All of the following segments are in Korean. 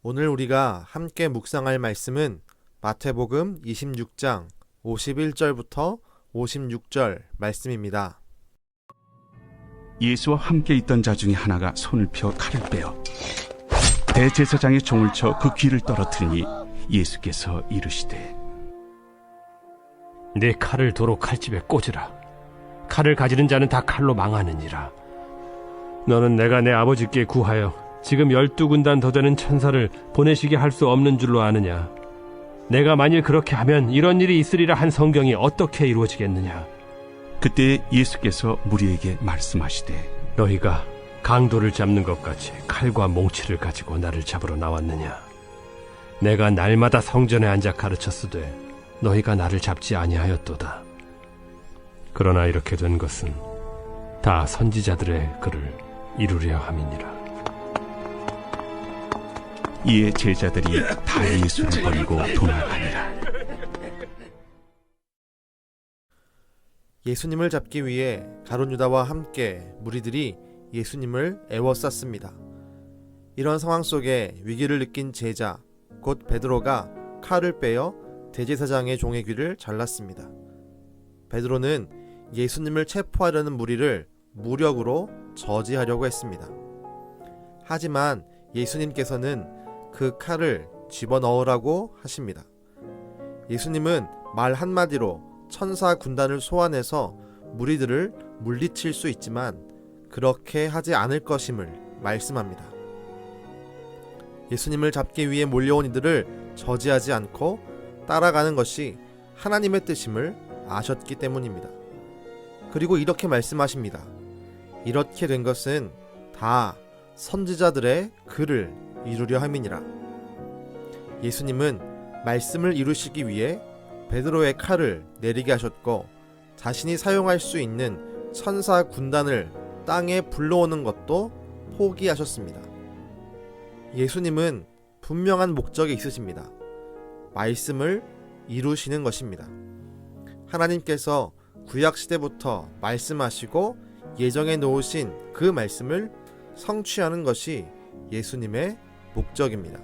오늘 우리가 함께 묵상할 말씀은 마태복음 26장 51절부터 56절 말씀입니다. 예수와 함께 있던 자 중에 하나가 손을 펴 칼을 빼어 대제사장의 종을 쳐 그 귀를 떨어뜨리니 예수께서 이르시되 네 칼을 도로 칼집에 꽂으라. 칼을 가지는 자는 다 칼로 망하느니라. 너는 내가 내 아버지께 구하여 지금 12군단 더 되는 천사를 보내시게 할 수 없는 줄로 아느냐. 내가 만일 그렇게 하면 이런 일이 있으리라 한 성경이 어떻게 이루어지겠느냐. 그때 예수께서 무리에게 말씀하시되 너희가 강도를 잡는 것 같이 칼과 몽치를 가지고 나를 잡으러 나왔느냐. 내가 날마다 성전에 앉아 가르쳤으되 너희가 나를 잡지 아니하였도다. 그러나 이렇게 된 것은 다 선지자들의 글을 이루려 함이니라. 이에 제자들이 다 예수를 버리고 도망하니라. 예수님을 잡기 위해 가룟 유다와 함께 무리들이 예수님을 애워쌌습니다. 이런 상황 속에 위기를 느낀 제자 곧 베드로가 칼을 빼어 대제사장의 종의 귀를 잘랐습니다. 베드로는 예수님을 체포하려는 무리를 무력으로 저지하려고 했습니다. 하지만 예수님께서는 그 칼을 집어넣으라고 하십니다. 예수님은 말 한마디로 천사 군단을 소환해서 무리들을 물리칠 수 있지만 그렇게 하지 않을 것임을 말씀합니다. 예수님을 잡기 위해 몰려온 이들을 저지하지 않고 따라가는 것이 하나님의 뜻임을 아셨기 때문입니다. 그리고 이렇게 말씀하십니다. 이렇게 된 것은 다 선지자들의 글을 이루려 함이니라. 예수님은 말씀을 이루시기 위해 베드로의 칼을 내리게 하셨고 자신이 사용할 수 있는 천사 군단을 땅에 불러오는 것도 포기하셨습니다. 예수님은 분명한 목적이 있으십니다. 말씀을 이루시는 것입니다. 하나님께서 구약시대부터 말씀하시고 예정해 놓으신 그 말씀을 성취하는 것이 예수님의 목적입니다.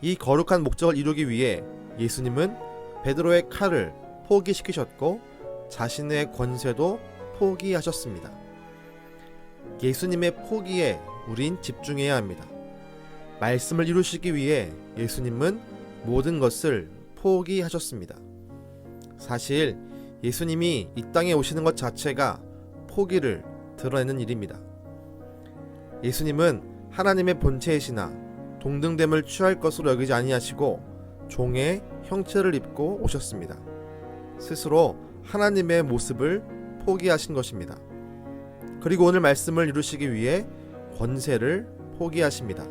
이 거룩한 목적을 이루기 위해 예수님은 베드로의 칼을 포기시키셨고 자신의 권세도 포기하셨습니다. 예수님의 포기에 우린 집중해야 합니다. 말씀을 이루시기 위해 예수님은 모든 것을 포기하셨습니다. 사실 예수님이 이 땅에 오시는 것 자체가 포기를 드러내는 일입니다. 예수님은 하나님의 본체이시나 동등됨을 취할 것으로 여기지 아니하시고 종의 형체를 입고 오셨습니다. 스스로 하나님의 모습을 포기하신 것입니다. 그리고 오늘 말씀을 이루시기 위해 권세를 포기하십니다.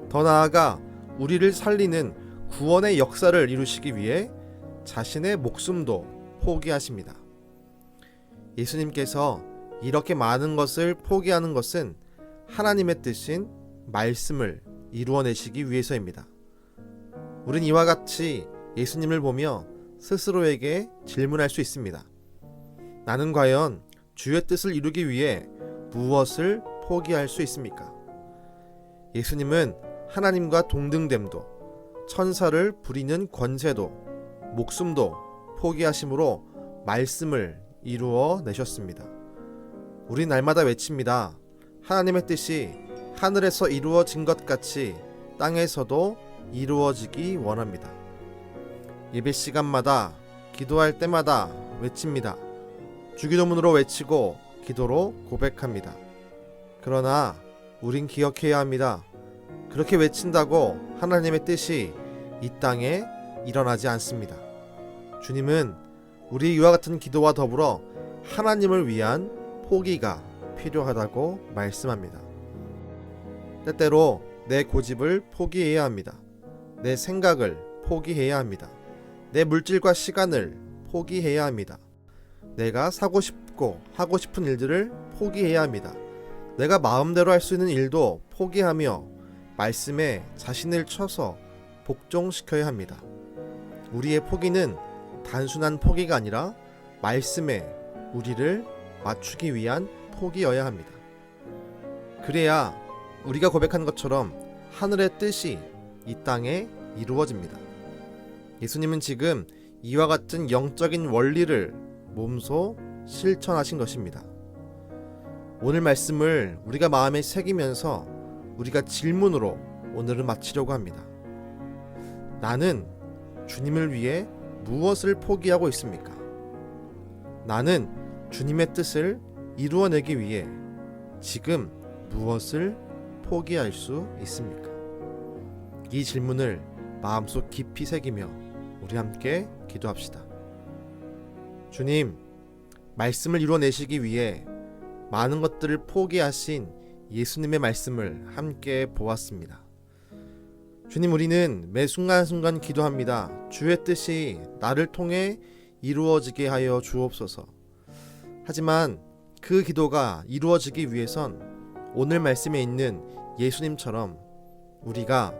더 나아가 우리를 살리는 구원의 역사를 이루시기 위해 자신의 목숨도 포기하십니다. 예수님께서 이렇게 많은 것을 포기하는 것은 하나님의 뜻인 말씀을 이루어내시기 위해서입니다. 우린 이와 같이 예수님을 보며 스스로에게 질문할 수 있습니다. 나는 과연 주의 뜻을 이루기 위해 무엇을 포기할 수 있습니까? 예수님은 하나님과 동등됨도, 천사를 부리는 권세도, 목숨도 포기하심으로 말씀을 이루어 내셨습니다. 우리 날마다 외칩니다. 하나님의 뜻이 하늘에서 이루어진 것 같이 땅에서도 이루어지기 원합니다. 예배 시간마다 기도할 때마다 외칩니다. 주기도문으로 외치고 기도로 고백합니다. 그러나 우린 기억해야 합니다. 그렇게 외친다고 하나님의 뜻이 이 땅에 일어나지 않습니다. 주님은 우리 이와 같은 기도와 더불어 하나님을 위한 포기가 필요하다고 말씀합니다. 때때로 내 고집을 포기해야 합니다. 내 생각을 포기해야 합니다. 내 물질과 시간을 포기해야 합니다. 내가 사고 싶고 하고 싶은 일들을 포기해야 합니다. 내가 마음대로 할 수 있는 일도 포기하며 말씀에 자신을 쳐서 복종시켜야 합니다. 우리의 포기는 단순한 포기가 아니라 말씀에 우리를 맞추기 위한 포기여야 합니다. 그래야 우리가 고백한 것처럼 하늘의 뜻이 이 땅에 이루어집니다. 예수님은 지금 이와 같은 영적인 원리를 몸소 실천하신 것입니다. 오늘 말씀을 우리가 마음에 새기면서 우리가 질문으로 오늘은 마치려고 합니다. 나는 주님을 위해 무엇을 포기하고 있습니까? 나는 주님의 뜻을 이루어내기 위해 지금 무엇을 포기할 수 있습니까? 이 질문을 마음속 깊이 새기며 우리 함께 기도합시다. 주님, 말씀을 이루어내시기 위해 많은 것들을 포기하신 예수님의 말씀을 함께 보았습니다. 주님, 우리는 매 순간순간 기도합니다. 주의 뜻이 나를 통해 이루어지게 하여 주옵소서. 하지만 그 기도가 이루어지기 위해선 오늘 말씀에 있는 예수님처럼 우리가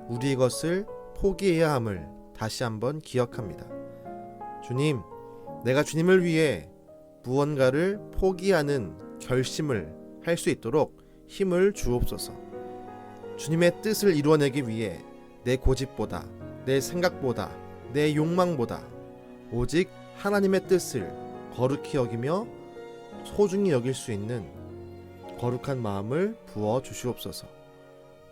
우리의 것을 포기해야 함을 다시 한번 기억합니다. 주님, 내가 주님을 위해 무언가를 포기하는 결심을 할 수 있도록 힘을 주옵소서. 주님의 뜻을 이루어내기 위해 내 고집보다, 내 생각보다, 내 욕망보다 오직 하나님의 뜻을 거룩히 여기며 소중히 여길 수 있는 거룩한 마음을 부어 주시옵소서.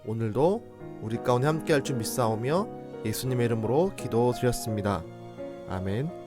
오늘도 우리 가운데 함께 할 줄 믿사오며 예수님의 이름으로 기도드렸습니다. 아멘.